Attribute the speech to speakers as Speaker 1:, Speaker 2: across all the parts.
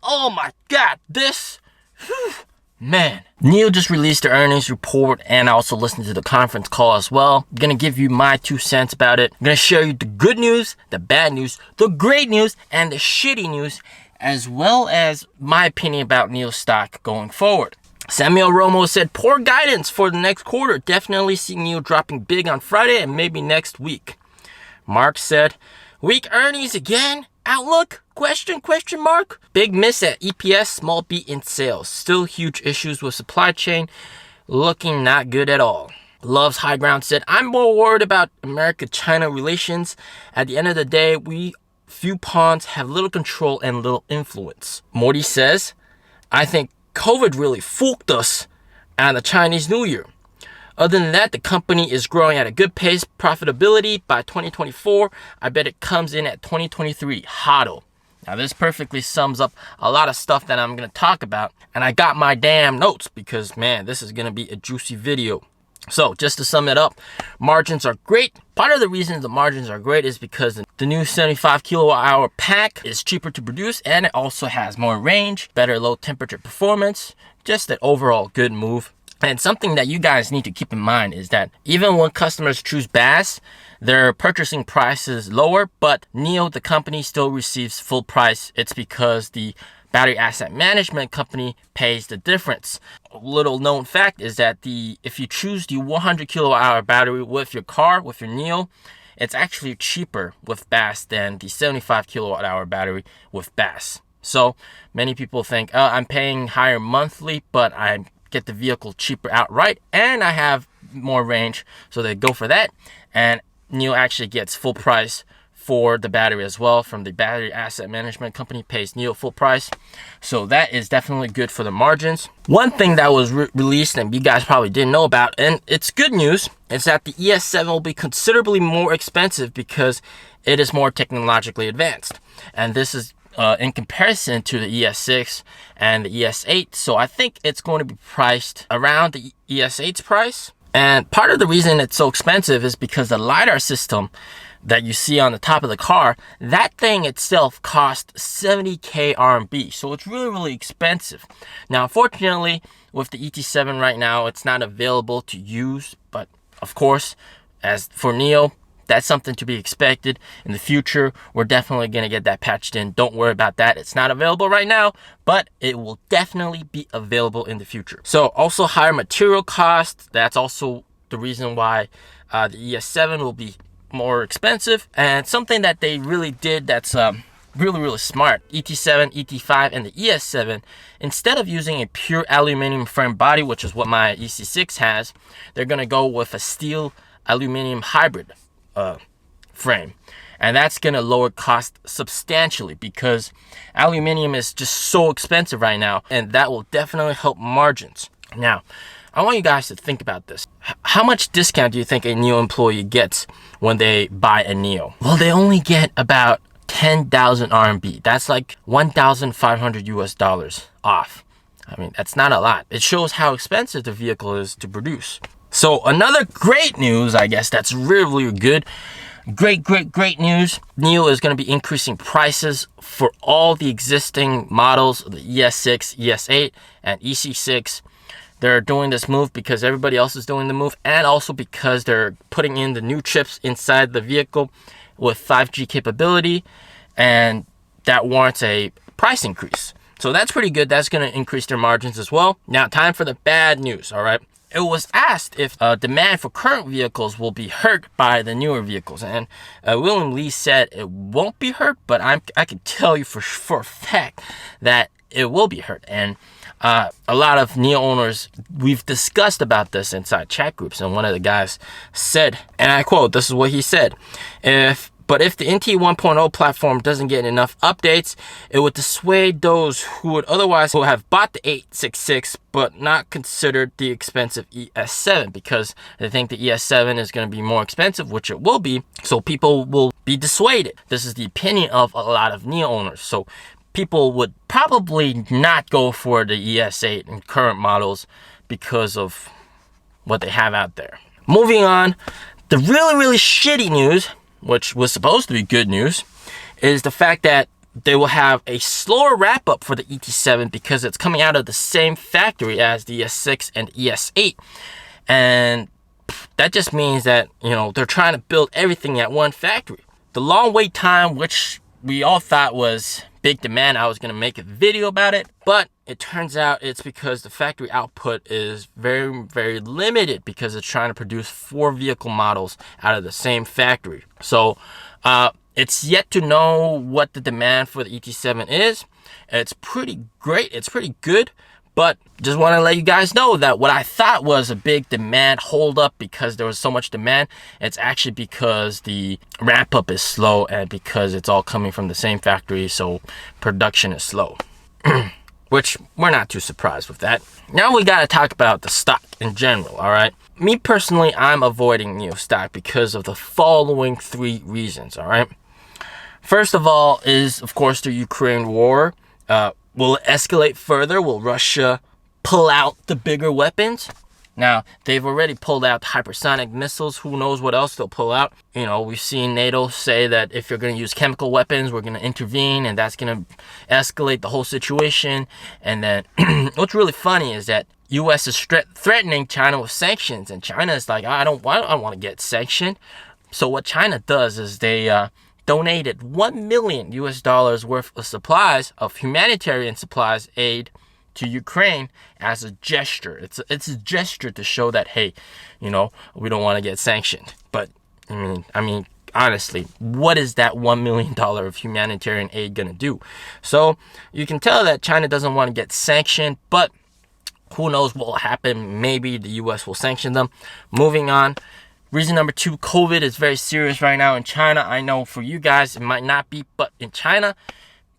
Speaker 1: Oh my god, this, man. NIO just released their earnings report, and I also listened to the conference call as well. I'm gonna give you my 2 cents about it. I'm gonna share you the good news, the bad news, the great news, and the shitty news, as well as my opinion about NIO stock going forward. Samuel Romo said, poor guidance for the next quarter. Definitely see NIO dropping big on Friday and maybe next week. Mark said, weak earnings again? Outlook? Question mark? Big miss at EPS, small beat in sales. Still huge issues with supply chain. Looking not good at all. Loves High Ground said, I'm more worried about America-China relations. At the end of the day, we few pawns have little control and little influence. Morty says, I think COVID really fooled us at the Chinese New Year. Other than that, the company is growing at a good pace. Profitability by 2024, I bet it comes in at 2023. HODL. Now this perfectly sums up a lot of stuff that I'm going to talk about. And I got my damn notes because, man, this is going to be a juicy video. So just to sum it up, margins are great. Part of the reason the margins are great is because the new 75 kilowatt hour pack is cheaper to produce, and it also has more range, better low temperature performance, just an overall good move. And something that you guys need to keep in mind is that even when customers choose BAS, their purchasing price is lower, but NIO, the company, still receives full price. It's because the battery asset management company pays the difference. A little known fact is that if you choose the 100 kilowatt hour battery with your car, with your NIO, it's actually cheaper with BAS than the 75 kilowatt hour battery with BAS. So many people think, oh, I'm paying higher monthly, but I get the vehicle cheaper outright and I have more range, so they go for that. And NIO actually gets full price for the battery as well from the battery asset management company, pays NIO full price. So that is definitely good for the margins. One thing that was released and you guys probably didn't know about, and it's good news, is that the ES7 will be considerably more expensive because it is more technologically advanced. And this is in comparison to the ES6 and the ES8. So I think it's going to be priced around the ES8's price. And part of the reason it's so expensive is because the LiDAR system that you see on the top of the car, that thing itself cost 70k RMB. So it's really, really expensive. Now, unfortunately, with the ET7 right now, it's not available to use. But of course, as for NIO, that's something to be expected in the future. We're definitely going to get that patched in. Don't worry about that. It's not available right now, but it will definitely be available in the future. So also higher material costs. That's also the reason why the ES7 will be more expensive. And something that they really did that's really smart, ET7, ET5, and the ES7, instead of using a pure aluminum frame body, which is what my EC6 has, they're going to go with a steel aluminum hybrid frame, and that's gonna lower cost substantially because aluminum is just so expensive right now, and that will definitely help margins. Now, I want you guys to think about this. How much discount do you think a NIO employee gets when they buy a NIO? Well, they only get about 10,000 RMB. That's like 1,500 US dollars off. I mean, that's not a lot. It shows how expensive the vehicle is to produce. So another great news, I guess, that's really good. Great news. NIO is going to be increasing prices for all the existing models, the ES6, ES8, and EC6. They're doing this move because everybody else is doing the move, and also because they're putting in the new chips inside the vehicle with 5G capability, and that warrants a price increase. So that's pretty good. That's going to increase their margins as well. Now, time for the bad news, all right? It was asked if demand for current vehicles will be hurt by the newer vehicles, and William Lee said it won't be hurt, but I can tell you for a fact that it will be hurt. And a lot of NIO owners, we've discussed about this inside chat groups, and one of the guys said, and I quote, this is what he said: But if the NT 1.0 platform doesn't get enough updates, it would dissuade those who would otherwise have bought the 866 but not considered the expensive ES7, because they think the ES7 is going to be more expensive, which it will be. So people will be dissuaded. This is the opinion of a lot of NIO owners. So people would probably not go for the ES8 and current models because of what they have out there. Moving on, the really shitty news, which was supposed to be good news, is the fact that they will have a slower wrap up for the ET7 because it's coming out of the same factory as the ES6 and ES8. And that just means that, they're trying to build everything at one factory. The long wait time, which we all thought was big demand, I was going to make a video about it, but it turns out it's because the factory output is very, very limited because it's trying to produce 4 vehicle models out of the same factory. So it's yet to know what the demand for the ET7 is. It's pretty great. It's pretty good. But just want to let you guys know that what I thought was a big demand hold up because there was so much demand, it's actually because the ramp up is slow and because it's all coming from the same factory, so production is slow. Which we're not too surprised with that. Now we got to talk about the stock in general, all right? Me personally, I'm avoiding NIO stock because of the following 3 reasons, all right? First of all is, of course, the Ukraine war. Will it escalate further? Will Russia pull out the bigger weapons? Now, they've already pulled out hypersonic missiles. Who knows what else they'll pull out? We've seen NATO say that if you're going to use chemical weapons, we're going to intervene, and that's going to escalate the whole situation. And then what's really funny is that U.S. is threatening China with sanctions, and China is like, I don't want to get sanctioned. So what China does is they donated $1 million worth of supplies, of humanitarian supplies aid to Ukraine as a gesture. It's a gesture to show that, hey, we don't want to get sanctioned. But I mean, honestly, what is that $1 million of humanitarian aid gonna do? So you can tell that China doesn't want to get sanctioned, but who knows what will happen? Maybe the U.S. will sanction them. Moving on. Reason number 2, COVID is very serious right now in China. I know for you guys it might not be, but in China,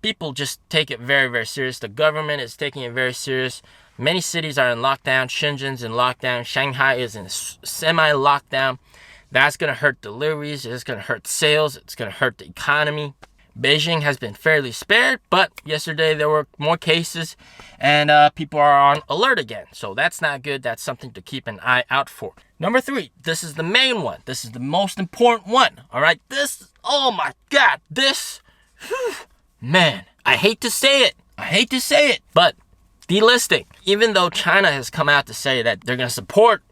Speaker 1: people just take it very, very serious. The government is taking it very serious. Many cities are in lockdown. Shenzhen's in lockdown. Shanghai is in semi-lockdown. That's going to hurt deliveries. It's going to hurt sales. It's going to hurt the economy. Beijing has been fairly spared, but yesterday there were more cases and people are on alert again. So that's not good. That's something to keep an eye out for. Number 3, this is the main one. This is the most important one. All right. Oh my God, man, I hate to say it. But delisting, even though China has come out to say that they're going to support,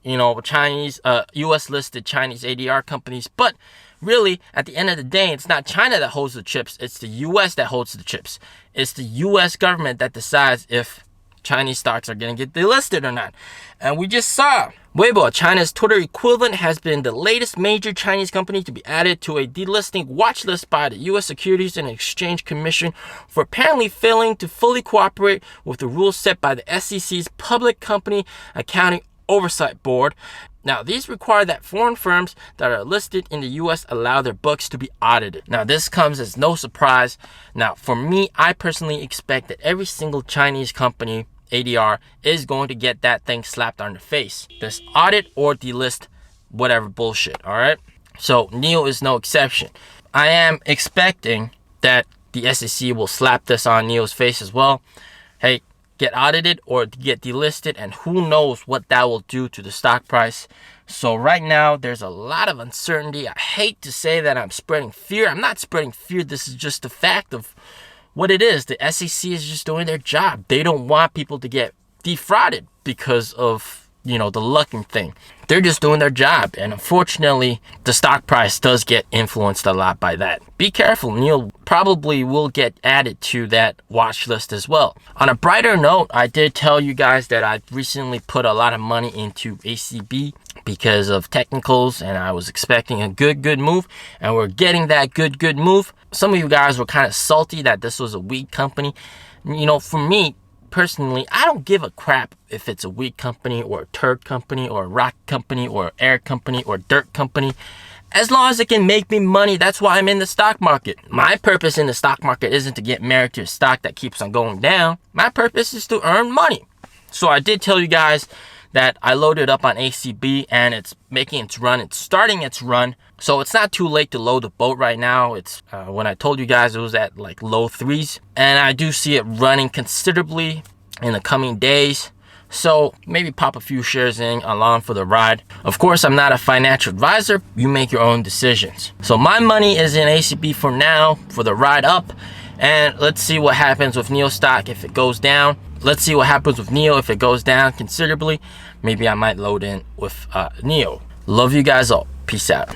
Speaker 1: Chinese, US listed Chinese ADR companies, but really, at the end of the day, it's not China that holds the chips. It's the U.S. that holds the chips. It's the U.S. government that decides if Chinese stocks are going to get delisted or not. And we just saw Weibo, China's Twitter equivalent, has been the latest major Chinese company to be added to a delisting watch list by the U.S. Securities and Exchange Commission for apparently failing to fully cooperate with the rules set by the SEC's Public Company Accounting Oversight Board. Now, these require that foreign firms that are listed in the U.S. allow their books to be audited. Now, this comes as no surprise. Now, for me, I personally expect that every single Chinese company, ADR, is going to get that thing slapped on the face. This audit or delist, whatever bullshit, all right? So, NIO is no exception. I am expecting that the SEC will slap this on NIO's face as well. Hey, get audited or get delisted, and who knows what that will do to the stock price. So right now there's a lot of uncertainty. I hate to say that I'm spreading fear. I'm not spreading fear. This is just the fact of what it is. The SEC is just doing their job. They don't want people to get defrauded because of the lucking thing. They're just doing their job, and unfortunately the stock price does get influenced a lot by that. Be careful. NIO probably will get added to that watch list as well. On a brighter note, I did tell you guys that I recently put a lot of money into ACB because of technicals, and I was expecting a good move, and we're getting that good move. Some of you guys were kind of salty that this was a weak company. For me personally, I don't give a crap if it's a weak company or a turd company or a rock company or an air company or dirt company. As long as it can make me money, that's why I'm in the stock market. My purpose in the stock market isn't to get married to a stock that keeps on going down. My purpose is to earn money. So I did tell you guys that I loaded up on ACB and it's making its run. It's starting its run. So it's not too late to load the boat right now. It's when I told you guys it was at like low 3s. And I do see it running considerably in the coming days. So maybe pop a few shares in along for the ride. Of course, I'm not a financial advisor. You make your own decisions. So my money is in ACB for now for the ride up. And let's see what happens with NIO stock if it goes down. Let's see what happens with NIO if it goes down considerably. Maybe I might load in with NIO. Love you guys all. Peace out.